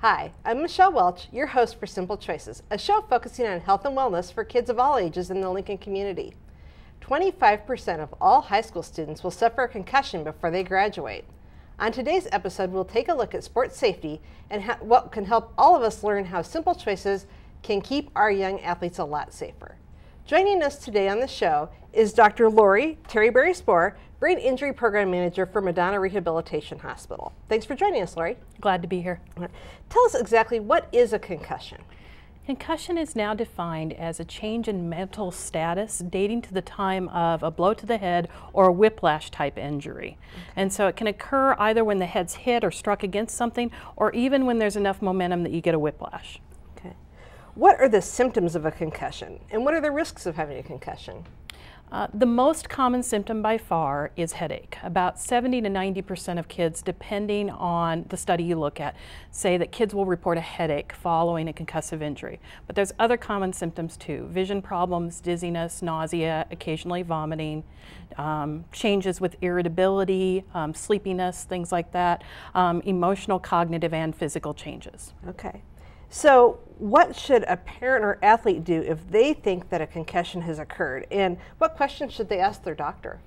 Hi, I'm Michelle Welch, your host for Simple Choices, a show focusing on health and wellness for kids of all ages in the Lincoln community. 25% of all high school students will suffer a concussion before they graduate. On today's episode, we'll take a look at sports safety and what can help all of us learn how Simple Choices can keep our young athletes a lot safer. Joining us today on the show is Dr. Lori Terryberry-Spohr, Brain Injury Program Manager for Madonna Rehabilitation Hospital. Thanks for joining us, Lori. Glad to be here. Tell us exactly, what is a concussion? Concussion is now defined as a change in mental status dating to the time of a blow to the head or a whiplash type injury. And so it can occur either when the head's hit or struck against something, or even when there's enough momentum that you get a whiplash. Okay. What are the symptoms of a concussion, and what are the risks of having a concussion? The most common symptom by far is headache. About 70 to 90% of kids, depending on the study you look at, say that kids will report a headache following a concussive injury. But there's other common symptoms too: vision problems, dizziness, nausea, occasionally vomiting, changes with irritability, sleepiness, things like that, emotional, cognitive, and physical changes. Okay. So what should a parent or athlete do if they think that a concussion has occurred, and what questions should they ask their doctor?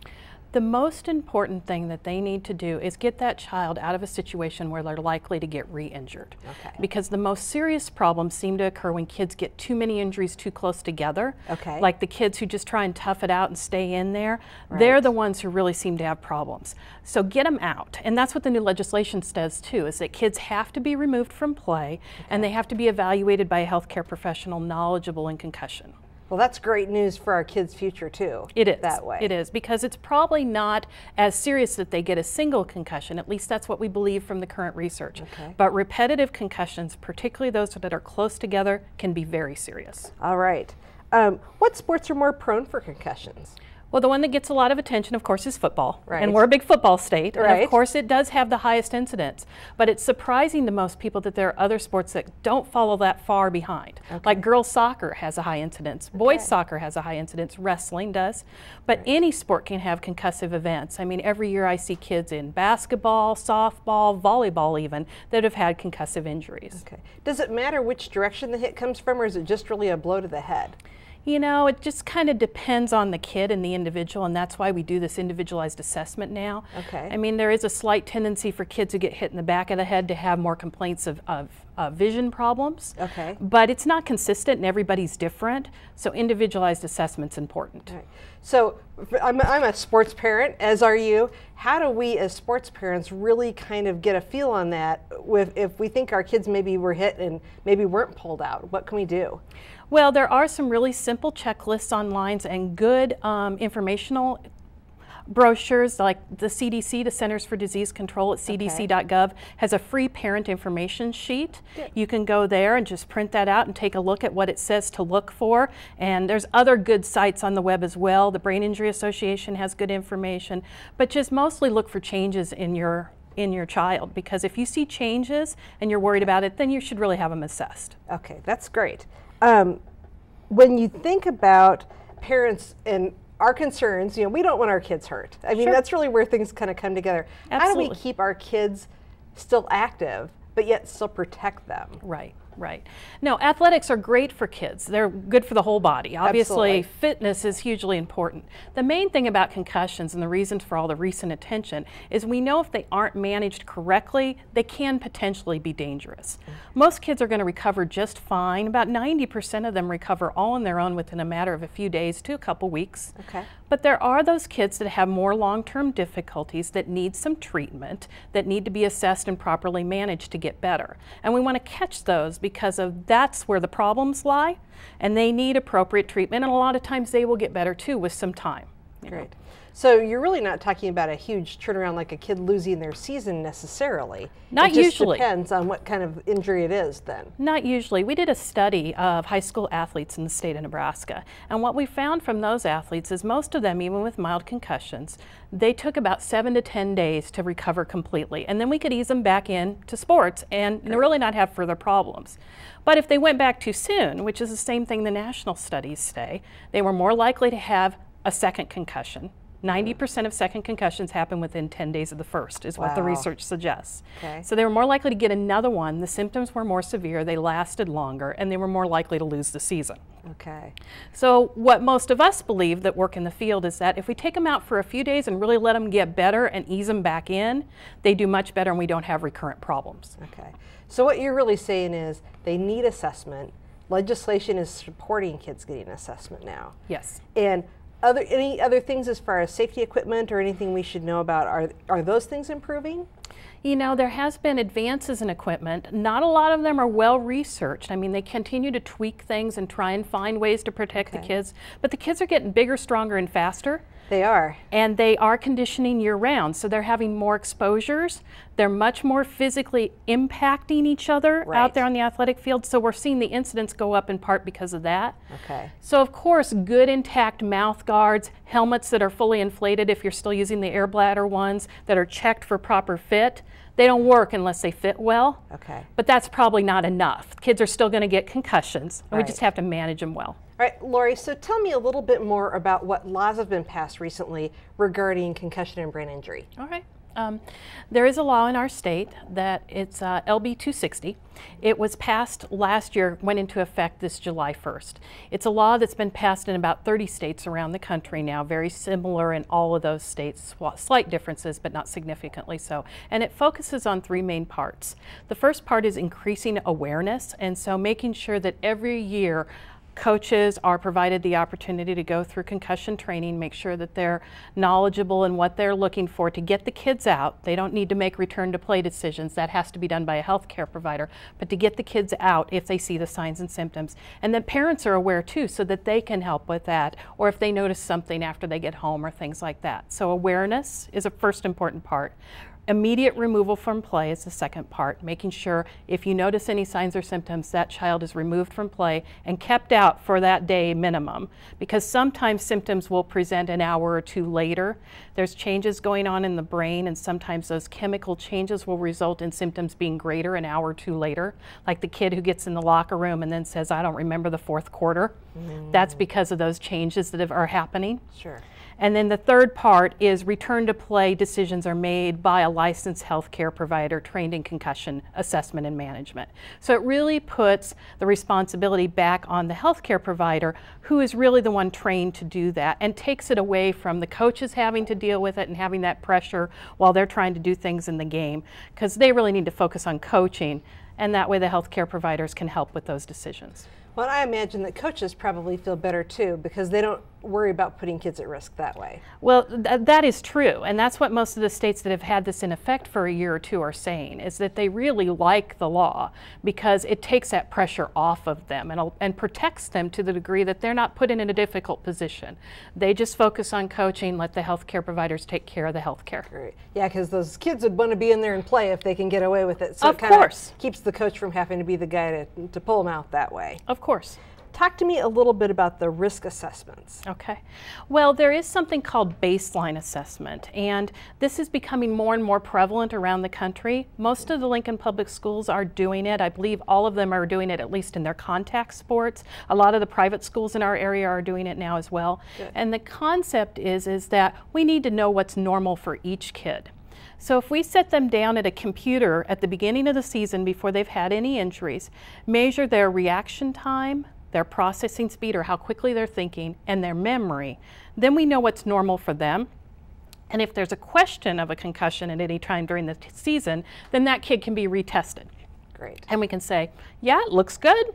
The most important thing that they need to do is get that child out of a situation where they're likely to get re-injured. Okay. Because the most serious problems seem to occur when kids get too many injuries too close together. Okay. Like the kids who just try and tough it out and stay in there. Right. They're the ones who really seem to have problems. So get them out. And that's what the new legislation says too, is that kids have to be removed from play, and they have to be evaluated by a healthcare professional knowledgeable in concussion. Well, that's great news for our kids' future too. It is. That way. It is, because it's probably not as serious that they get a single concussion. At least that's what we believe from the current research. Okay. But repetitive concussions, particularly those that are close together, can be very serious. All right. What sports are more prone for concussions? Well, the one that gets a lot of attention, of course, is football. Right. And we're a big football state. Right. And of course, it does have the highest incidence. But it's surprising to most people that there are other sports that don't follow that far behind. Okay. Like girls soccer has a high incidence. Boys soccer has a high incidence. Wrestling does. But any sport can have concussive events. I mean, every year I see kids in basketball, softball, volleyball even, that have had concussive injuries. Okay. Does it matter which direction the hit comes from, or is it just really a blow to the head? You know, it just kind of depends on the kid and the individual, and that's why we do this individualized assessment now. Okay. I mean, there is a slight tendency for kids who get hit in the back of the head to have more complaints of vision problems. Okay. But it's not consistent, and everybody's different, so individualized assessment's important. Right. So I'm a sports parent, as are you. How do we as sports parents really kind of get a feel on that if we think our kids maybe were hit and maybe weren't pulled out? What can we do? Well, there are some really simple checklists online and good informational brochures, like the CDC, the Centers for Disease Control at cdc.gov, has a free parent information sheet. Good. You can go there and just print that out and take a look at what it says to look for. And there's other good sites on the web as well. The Brain Injury Association has good information, but just mostly look for changes in your child, because if you see changes and you're worried about it, then you should really have them assessed. Okay, that's great. When you think about parents and our concerns, you know, we don't want our kids hurt. I mean, Sure. that's really where things kind of come together. Absolutely. How do we keep our kids still active, but yet still protect them? Right. Right. No, athletics are great for kids. They're good for the whole body. Obviously, Absolutely. fitness is hugely important. The main thing about concussions and the reasons for all the recent attention is we know if they aren't managed correctly, they can potentially be dangerous. Most kids are going to recover just fine. About 90% of them recover all on their own within a matter of a few days to a couple weeks. Okay. But there are those kids that have more long-term difficulties that need some treatment, that need to be assessed and properly managed to get better. And we want to catch those because that's where the problems lie, and they need appropriate treatment, and a lot of times they will get better too with some time. Great. So you're really not talking about a huge turnaround like a kid losing their season necessarily. Not usually. It just usually. depends on what kind of injury it is then. Not usually. We did a study of high school athletes in the state of Nebraska, and what we found from those athletes is most of them, even with mild concussions, they took about 7 to 10 days to recover completely, and then we could ease them back into sports and really not have further problems. But if they went back too soon, which is the same thing the national studies say, they were more likely to have a second concussion, 90% of second concussions happen within 10 days of the first, is what the Wow. research suggests. Okay. So they were more likely to get another one, the symptoms were more severe, they lasted longer, and they were more likely to lose the season. Okay. So what most of us believe that work in the field is that if we take them out for a few days and really let them get better and ease them back in, they do much better and we don't have recurrent problems. Okay. So what you're really saying is they need assessment. Legislation is supporting kids getting assessment now. Yes. And any other things as far as safety equipment or anything we should know about? Are those things improving? You know, there has been advances in equipment. Not a lot of them are well researched. I mean, they continue to tweak things and try and find ways to protect the kids, but the kids are getting bigger, stronger, and faster. They are. And they are conditioning year round, so they're having more exposures. They're much more physically impacting each other out there on the athletic field, so we're seeing the incidents go up in part because of that. Okay. So of course, good intact mouth guards, helmets that are fully inflated if you're still using the air bladder ones that are checked for proper fit, they don't work unless they fit well. Okay. But that's probably not enough. Kids are still going to get concussions, and we just have to manage them well. All right, Lori, so tell me a little bit more about what laws have been passed recently regarding concussion and brain injury. All right. There is a law in our state that it's LB 260. It was passed last year, went into effect this July 1st. It's a law that's been passed in about 30 states around the country now, very similar in all of those states, slight differences, but not significantly so. And it focuses on three main parts. The first part is increasing awareness, and so making sure that every year coaches are provided the opportunity to go through concussion training, make sure that they're knowledgeable in what they're looking for to get the kids out. They don't need to make return to play decisions. That has to be done by a healthcare provider, but to get the kids out if they see the signs and symptoms. And then parents are aware too, so that they can help with that, or if they notice something after they get home or things like that. So awareness is a first important part. Immediate removal from play is the second part, making sure if you notice any signs or symptoms, that child is removed from play and kept out for that day minimum, because sometimes symptoms will present an hour or two later. There's changes going on in the brain, and sometimes those chemical changes will result in symptoms being greater an hour or two later, like the kid who gets in the locker room and then says, I don't remember the fourth quarter. That's because of those changes that are happening. Sure. And then the third part is return to play decisions are made by a licensed healthcare provider trained in concussion assessment and management. So it really puts the responsibility back on the healthcare provider, who is really the one trained to do that, and takes it away from the coaches having to deal with it and having that pressure while they're trying to do things in the game, because they really need to focus on coaching, and that way the healthcare providers can help with those decisions. Well, I imagine that coaches probably feel better too, because they don't worry about putting kids at risk that way. Well, that is true, and that's what most of the states that have had this in effect for a year or two are saying, is that they really like the law because it takes that pressure off of them and protects them to the degree that they're not put in a difficult position. They just focus on coaching, let the healthcare providers take care of the healthcare. Great. Yeah, because those kids would want to be in there and play if they can get away with it. So Of it kind course. of keeps the coach from having to be the guy to pull them out that way. Of course. Talk to me a little bit about the risk assessments. Okay. Well, there is something called baseline assessment, and this is becoming more and more prevalent around the country. Most of the Lincoln Public Schools are doing it. I believe all of them are doing it, at least in their contact sports. A lot of the private schools in our area are doing it now as well. Good. And the concept is that we need to know what's normal for each kid. So if we set them down at a computer at the beginning of the season before they've had any injuries, measure their reaction time, their processing speed, or how quickly they're thinking, and their memory, then we know what's normal for them. And if there's a question of a concussion at any time during the season, then that kid can be retested. Great. And we can say, yeah, it looks good.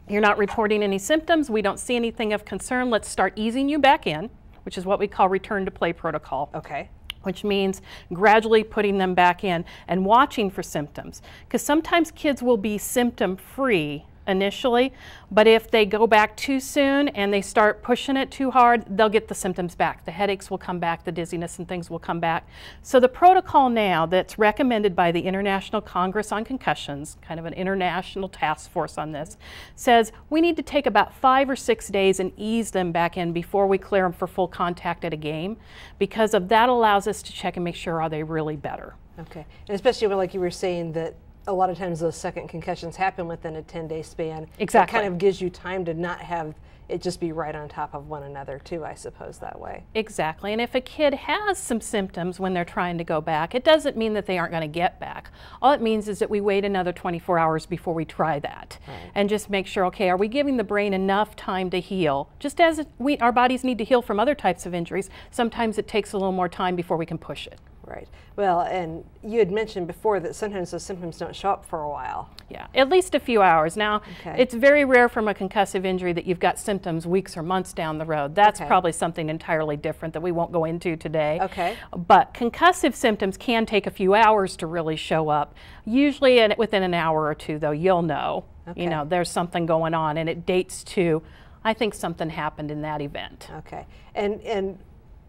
You're not reporting any symptoms. We don't see anything of concern. Let's start easing you back in, which is what we call return to play protocol. Okay. Which means gradually putting them back in and watching for symptoms. Because sometimes kids will be symptom-free initially, but if they go back too soon and they start pushing it too hard, they'll get the symptoms back. The headaches will come back, the dizziness and things will come back. So the protocol now that's recommended by the International Congress on Concussions, kind of an international task force on this, says we need to take about 5 or 6 days and ease them back in before we clear them for full contact at a game, because of that allows us to check and make sure, are they really better? Okay. And especially when, like you were saying, that a lot of times those second concussions happen within a 10-day span. Exactly. It kind of gives you time to not have it just be right on top of one another too, I suppose, that way. Exactly. And if a kid has some symptoms when they're trying to go back, it doesn't mean that they aren't going to get back. All it means is that we wait another 24 hours before we try that. Right. And just make sure, okay, are we giving the brain enough time to heal? Just as our bodies need to heal from other types of injuries, sometimes it takes a little more time before we can push it. Right. Well, and you had mentioned before that sometimes those symptoms don't show up for a while. Yeah, at least a few hours. Now, it's very rare from a concussive injury that you've got symptoms weeks or months down the road. That's probably something entirely different that we won't go into today. Okay. But concussive symptoms can take a few hours to really show up. Usually within an hour or two, though, you'll know, you know, there's something going on, and it dates to, I think something happened in that event. Okay. And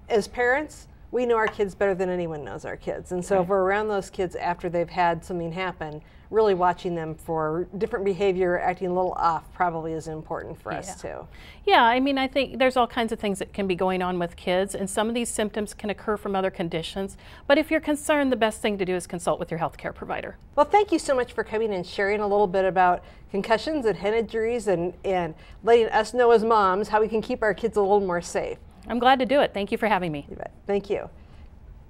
as parents, we know our kids better than anyone knows our kids. And so if we're around those kids after they've had something happen, really watching them for different behavior, acting a little off probably is important for us too. Yeah, I mean, I think there's all kinds of things that can be going on with kids, and some of these symptoms can occur from other conditions. But if you're concerned, the best thing to do is consult with your healthcare provider. Well, thank you so much for coming and sharing a little bit about concussions and head injuries and letting us know as moms how we can keep our kids a little more safe. I'm glad to do it. Thank you for having me. You bet. Thank you.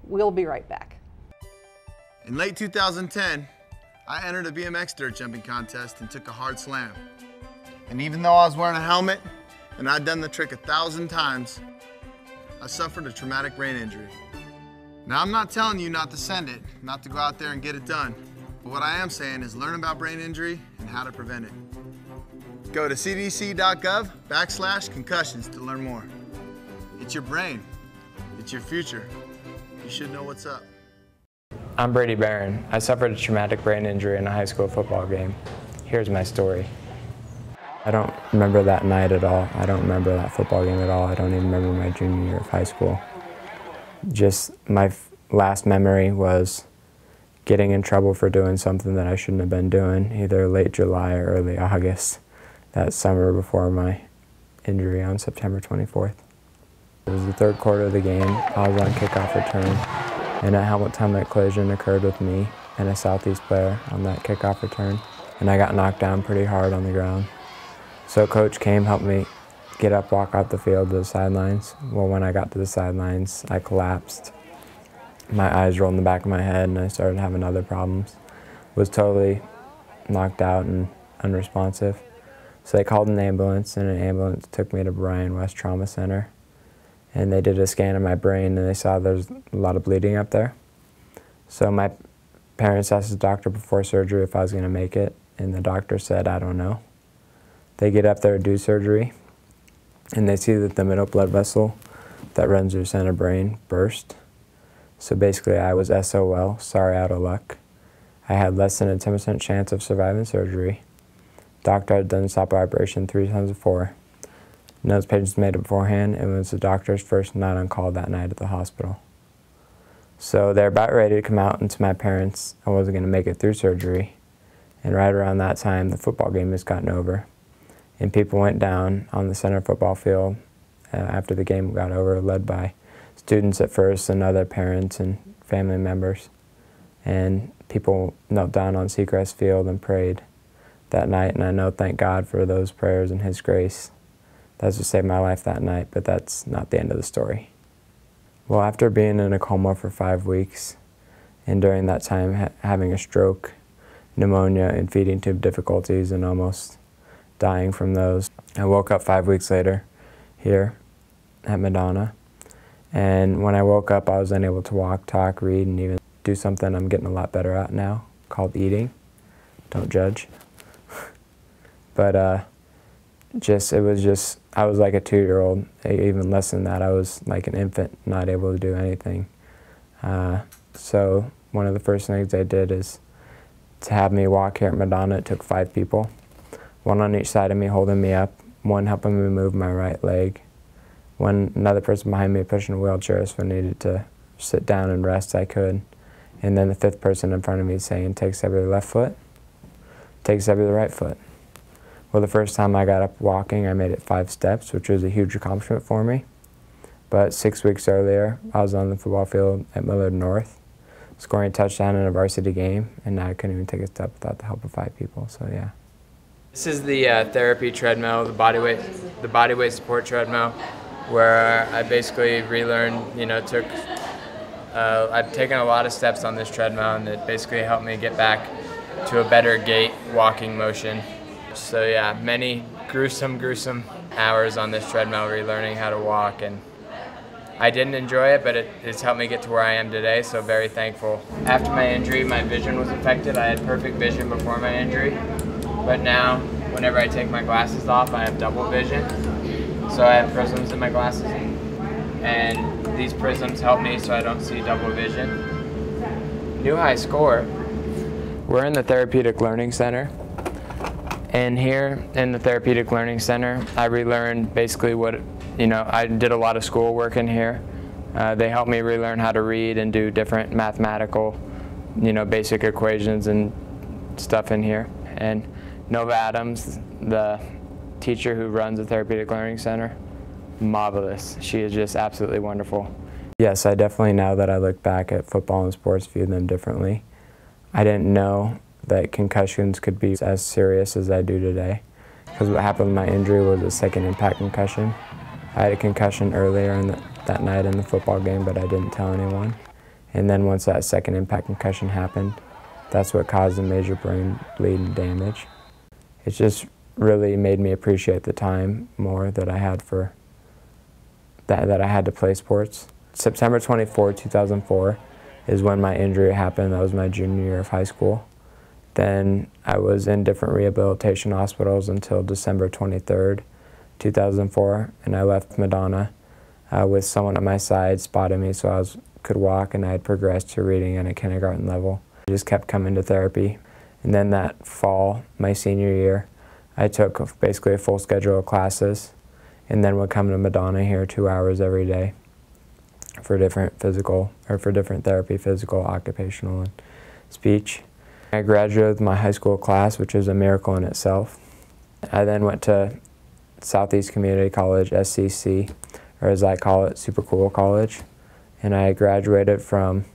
We'll be right back. In late 2010, I entered a BMX dirt jumping contest and took a hard slam. And even though I was wearing a helmet and I'd done the trick 1,000 times, I suffered a traumatic brain injury. Now, I'm not telling you not to send it, not to go out there and get it done. But what I am saying is learn about brain injury and how to prevent it. Go to cdc.gov/concussions to learn more. It's your brain. It's your future. You should know what's up. I'm Brady Beran. I suffered a traumatic brain injury in a high school football game. Here's my story. I don't remember that night at all. I don't remember that football game at all. I don't even remember my junior year of high school. Just my last memory was getting in trouble for doing something that I shouldn't have been doing, either late July or early August, that summer before my injury on September 24th. It was the third quarter of the game. I was on kickoff return, and a helmet-to-helmet collision occurred with me and a Southeast player on that kickoff return, and I got knocked down pretty hard on the ground. So coach came, helped me get up, walk out the field to the sidelines. Well, when I got to the sidelines, I collapsed. My eyes rolled in the back of my head, and I started having other problems. Was totally knocked out and unresponsive. So they called an ambulance, and an ambulance took me to Bryan West Trauma Center. And they did a scan of my brain, and they saw there's a lot of bleeding up there. So my parents asked the doctor before surgery if I was going to make it, and the doctor said, I don't know. They get up there to do surgery, and they see that the middle blood vessel that runs your center brain burst. So basically I was SOL, sorry out of luck. I had less than a 10% chance of surviving surgery. Doctor had done stop operation 3 times before. None of those patients made it beforehand. It was the doctor's first night on call that night at the hospital. So they're about ready to come out, and to my parents, I wasn't going to make it through surgery. And right around that time, the football game has gotten over. And people went down on the center football field after the game got over, led by students at first and other parents and family members. And people knelt down on Seacrest Field and prayed that night. And I know, thank God for those prayers and His grace. That's what saved my life that night, but that's not the end of the story. Well, after being in a coma for 5 weeks, and during that time having a stroke, pneumonia, and feeding tube difficulties, and almost dying from those, I woke up 5 weeks later here at Madonna. And when I woke up, I was unable to walk, talk, read, and even do something I'm getting a lot better at now, called eating. Don't judge. But I was like a 2-year-old, even less than that. I was like an infant, not able to do anything. So one of the first things they did is to have me walk here at Madonna. It took 5 people, 1 on each side of me holding me up, 1 helping me move my right leg, another person behind me pushing a wheelchair so if I needed to sit down and rest, I could. And then the 5th person in front of me saying, take a step with the left foot, take a step with the right foot. Well, the first time I got up walking, I made it 5 steps, which was a huge accomplishment for me. But 6 weeks earlier, I was on the football field at Millard North, scoring a touchdown in a varsity game, and now I couldn't even take a step without the help of 5 people, so yeah. This is the therapy treadmill, the bodyweight support treadmill, where I basically relearned, I've taken a lot of steps on this treadmill, and it basically helped me get back to a better gait, walking motion. So yeah, many gruesome hours on this treadmill relearning how to walk, and I didn't enjoy it, but it's helped me get to where I am today, so very thankful. After my injury, my vision was affected. I had perfect vision before my injury, but now, whenever I take my glasses off, I have double vision. So I have prisms in my glasses, and these prisms help me so I don't see double vision. New high score. We're in the Therapeutic Learning Center, and here in the Therapeutic Learning Center, I relearned basically I did a lot of school work in here. They helped me relearn how to read and do different mathematical, basic equations and stuff in here. And Nova Adams, the teacher who runs the Therapeutic Learning Center, marvelous. She is just absolutely wonderful. Yes, I definitely, now that I look back at football and sports, view them differently. I didn't know that concussions could be as serious as I do today, because what happened with my injury was a second impact concussion. I had a concussion earlier that night in the football game, but I didn't tell anyone. And then once that second impact concussion happened, that's what caused the major brain bleed and damage. It just really made me appreciate the time more that I had that I had to play sports. September 24, 2004 is when my injury happened. That was my junior year of high school. Then I was in different rehabilitation hospitals until December 23rd, 2004, and I left Madonna with someone at my side spotted me so I could walk, and I had progressed to reading at a kindergarten level. I just kept coming to therapy. And then that fall, my senior year, I took basically a full schedule of classes, and then would come to Madonna here 2 hours every day for different therapy, physical, occupational, and speech. I graduated with my high school class, which was a miracle in itself. I then went to Southeast Community College, SCC, or as I call it, Super Cool College. And I graduated from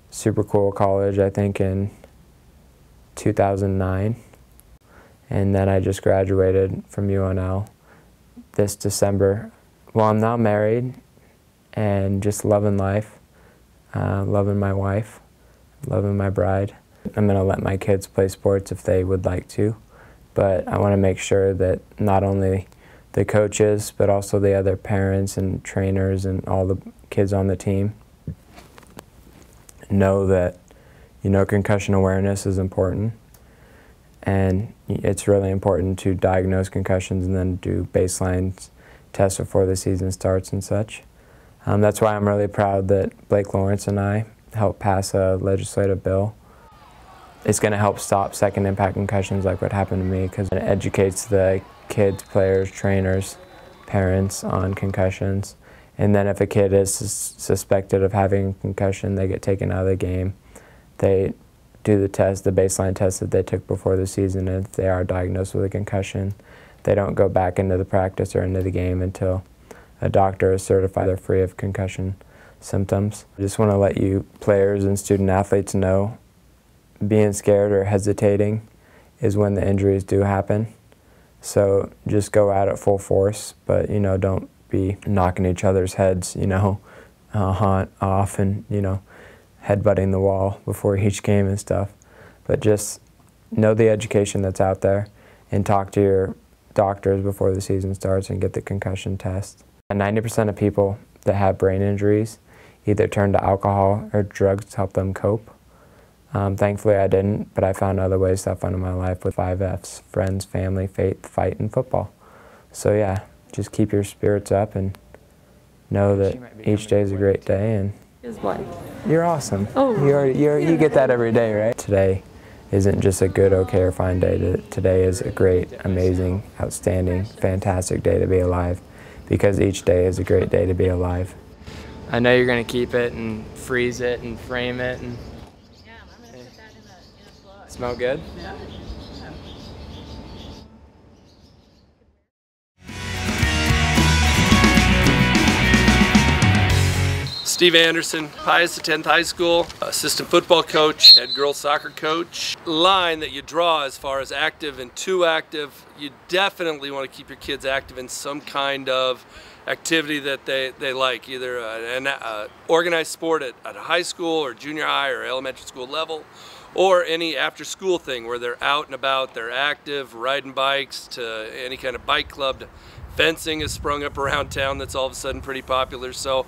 Super Cool College, I think, in 2009. And then I just graduated from UNL this December. Well, I'm now married and just loving life, loving my wife, loving my bride. I'm going to let my kids play sports if they would like to, but I want to make sure that not only the coaches, but also the other parents and trainers and all the kids on the team know that, concussion awareness is important. And it's really important to diagnose concussions and then do baseline tests before the season starts and such. That's why I'm really proud that Blake Lawrence and I helped pass a legislative bill. It's going to help stop second impact concussions like what happened to me, because it educates the kids, players, trainers, parents on concussions. And then if a kid is suspected of having a concussion, they get taken out of the game. They do the test, the baseline test that they took before the season, and if they are diagnosed with a concussion, they don't go back into the practice or into the game until a doctor is certified they're free of concussion symptoms. I just want to let you players and student athletes know being scared or hesitating is when the injuries do happen. So just go out at full force, but don't be knocking each other's heads, off and, headbutting the wall before each game and stuff. But just know the education that's out there and talk to your doctors before the season starts and get the concussion test. And 90% of people that have brain injuries either turn to alcohol or drugs to help them cope. Thankfully I didn't, but I found other ways to have fun in my life with 5 Fs: friends, family, faith, fight, and football. So yeah, just keep your spirits up and know that each day is a great day. And his wife. You're awesome. Oh. You get that every day, right? Today isn't just a good, okay, or fine day. Today is a great, amazing, outstanding, fantastic day to be alive, because each day is a great day to be alive. I know you're going to keep it and freeze it and frame it. And Yeah, I'm going to put that in a book. smell good? Yeah. Steve Andersen, Pius at 10th High School, assistant football coach, head girls soccer coach. Line that you draw as far as active and too active, you definitely want to keep your kids active in some kind of activity that they like, either an organized sport at a high school or junior high or elementary school level, or any after school thing where they're out and about, they're active, riding bikes, to any kind of bike club. Fencing has sprung up around town that's all of a sudden pretty popular. So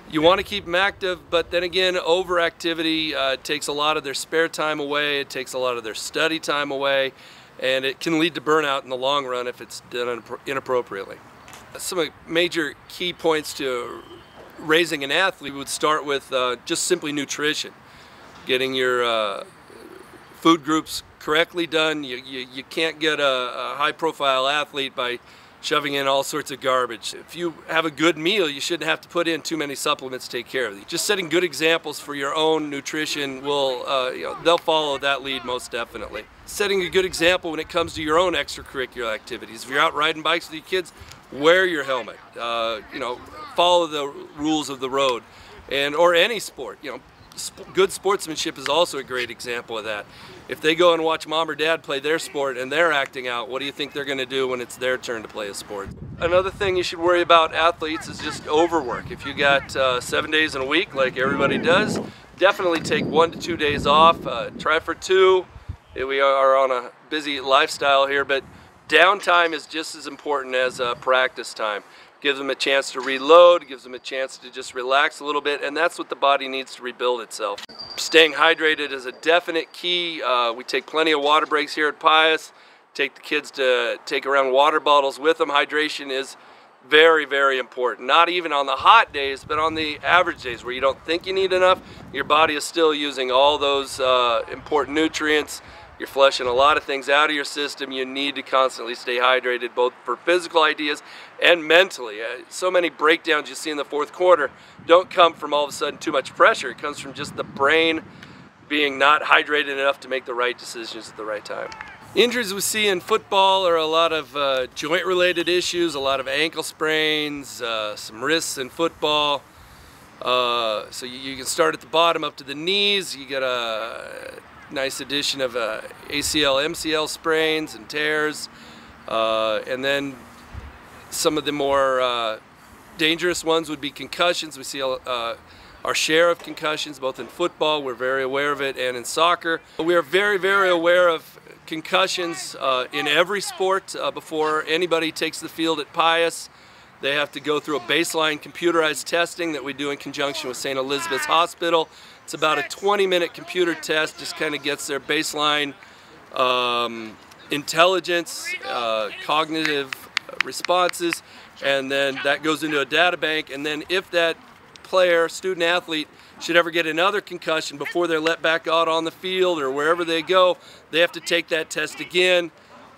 you want to keep them active, but then again, overactivity takes a lot of their spare time away, it takes a lot of their study time away, and it can lead to burnout in the long run if it's done inappropriately. Some of the major key points to raising an athlete would start with just simply nutrition. Getting your food groups correctly done. You can't get a high-profile athlete by shoving in all sorts of garbage. If you have a good meal, you shouldn't have to put in too many supplements to take care of it. Just setting good examples for your own nutrition will, they'll follow that lead most definitely. Setting a good example when it comes to your own extracurricular activities. If you're out riding bikes with your kids, wear your helmet. Follow the rules of the road, or any sport. Good sportsmanship is also a great example of that. If they go and watch mom or dad play their sport and they're acting out, what do you think they're going to do when it's their turn to play a sport? Another thing you should worry about athletes is just overwork. If you got 7 days in a week like everybody does, definitely take 1 to 2 days off. Try for 2. We are on a busy lifestyle here, but downtime is just as important as practice time. Gives them a chance to reload, gives them a chance to just relax a little bit, and that's what the body needs to rebuild itself. Staying hydrated is a definite key. We take plenty of water breaks here at Pius. Take the kids to take around water bottles with them. Hydration is very, very important. Not even on the hot days, but on the average days where you don't think you need enough, your body is still using all those important nutrients. You're flushing a lot of things out of your system. You need to constantly stay hydrated, both for physical ideas and mentally. So many breakdowns you see in the fourth quarter don't come from all of a sudden too much pressure. It comes from just the brain being not hydrated enough to make the right decisions at the right time. Injuries we see in football are a lot of joint-related issues, a lot of ankle sprains, some wrists in football. So you can start at the bottom up to the knees. You get a nice addition of ACL, MCL sprains and tears, and then some of the more dangerous ones would be concussions. We see our share of concussions both in football, we're very aware of it, and in soccer. We are very, very aware of concussions in every sport. Before anybody takes the field at Pius, they have to go through a baseline computerized testing that we do in conjunction with St. Elizabeth's Hospital. It's about a 20-minute computer test, just kind of gets their baseline intelligence, cognitive responses, and then that goes into a data bank. And then if that player, student athlete, should ever get another concussion before they're let back out on the field or wherever they go, they have to take that test again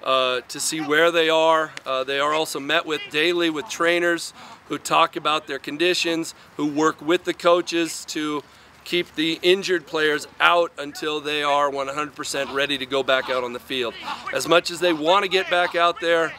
to see where they are. They are also met with daily with trainers who talk about their conditions, who work with the coaches to keep the injured players out until they are 100% ready to go back out on the field. As much as they want to get back out there,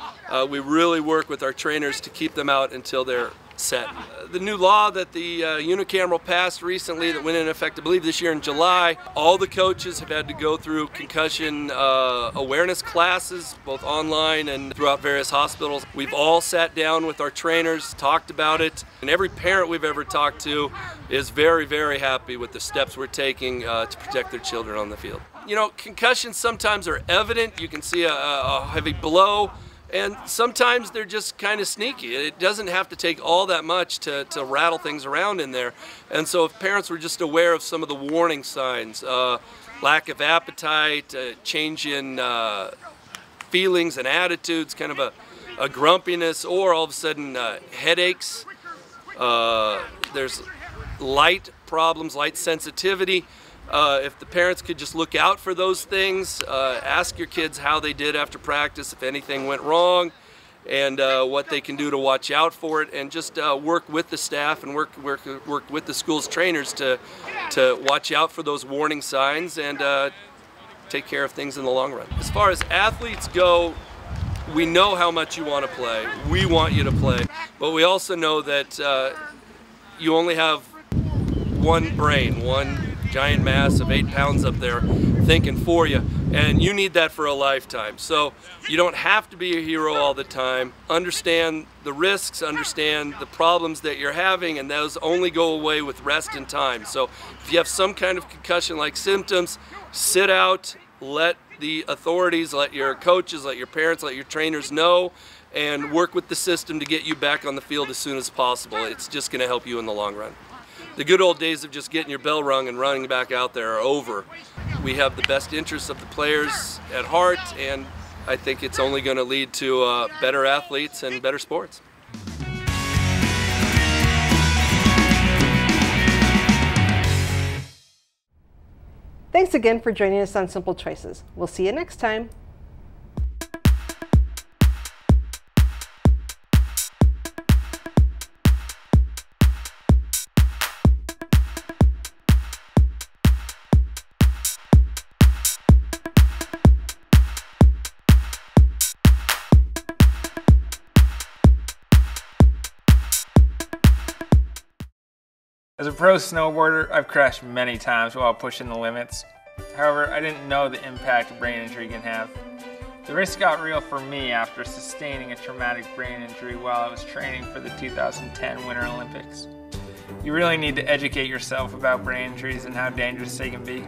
we really work with our trainers to keep them out until they're set. The new law that the unicameral passed recently that went into effect, I believe this year in July, all the coaches have had to go through concussion awareness classes, both online and throughout various hospitals. We've all sat down with our trainers, talked about it, and every parent we've ever talked to is very, very happy with the steps we're taking to protect their children on the field. You know, concussions sometimes are evident. You can see a heavy blow, and sometimes they're just kind of sneaky. It doesn't have to take all that much to rattle things around in there. And so if parents were just aware of some of the warning signs, lack of appetite, change in feelings and attitudes, kind of a grumpiness, or all of a sudden headaches, there's light problems, light sensitivity. If the parents could just look out for those things, ask your kids how they did after practice, if anything went wrong, and what they can do to watch out for it, and just work with the staff and work with the school's trainers to watch out for those warning signs and take care of things in the long run. As far as athletes go, we know how much you want to play. We want you to play, but we also know that you only have one brain, one giant mass of 8 pounds up there thinking for you, and you need that for a lifetime. So you don't have to be a hero all the time. Understand the risks, understand the problems that you're having, and those only go away with rest and time. So if you have some kind of concussion-like symptoms, sit out, let the authorities, let your coaches, let your parents, let your trainers know, and work with the system to get you back on the field as soon as possible. It's just going to help you in the long run. The good old days of just getting your bell rung and running back out there are over. We have the best interests of the players at heart, and I think it's only going to lead to better athletes and better sports. Thanks again for joining us on Simple Choices. We'll see you next time. As a pro snowboarder, I've crashed many times while pushing the limits. However, I didn't know the impact a brain injury can have. The risk got real for me after sustaining a traumatic brain injury while I was training for the 2010 Winter Olympics. You really need to educate yourself about brain injuries and how dangerous they can be.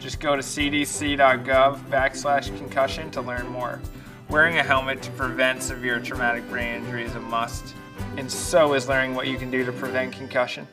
Just go to cdc.gov/concussion to learn more. Wearing a helmet to prevent severe traumatic brain injury is a must, and so is learning what you can do to prevent concussion.